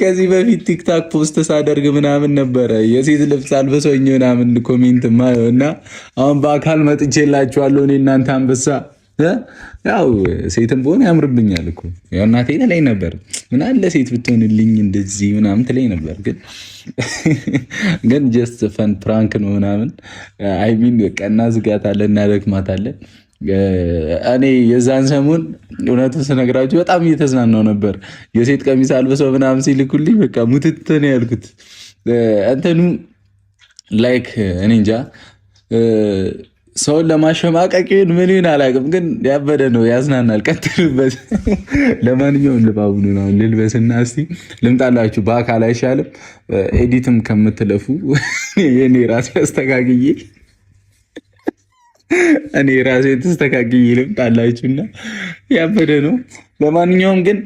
ከዚህ በፊት ቲክታክ ፖስት ሳደርግ ምናምን ነበረ የሴት ልብስ አልበሰኝ ምናምን ኮሜንት ማየው እና አሁን በአካል መጥቼላችኋለሁ። እኔ እናንተ አንበሳ ያው ሴትም በሆነ ያምርብኛል እኮ ያው እናቴ ትለኝ ነበር፣ ምን አለ ሴት ብትሆንልኝ እንደዚህ ምናምን ትለኝ ነበር። ግን ጀስት ፈን ፕራንክ ነው ምናምን አይሚን በቃ እናዝጋታለን፣ እናደክማታለን። እኔ የዛን ሰሞን እውነቱን ስነግራችሁ በጣም እየተዝናናው ነበር። የሴት ቀሚስ አልብሰው ምናምን ሲልኩልኝ በቃ ሙትት ነው ያልኩት። እንትኑ ላይክ እኔ እንጃ ሰውን ለማሸማቀቅ ምን ይሁን አላውቅም፣ ግን ያበደ ነው፣ ያዝናናል። ቀጥሉበት። ለማንኛውም ልባቡን ነው ልልበስና እስቲ ልምጣላችሁ። በአካል አይሻልም? ኤዲትም ከምትለፉ የኔ ራሴ አስተካክዬ እኔ ራሴ ተስተካክዬ ልምጣላችሁና ያበደ ነው። ለማንኛውም ግን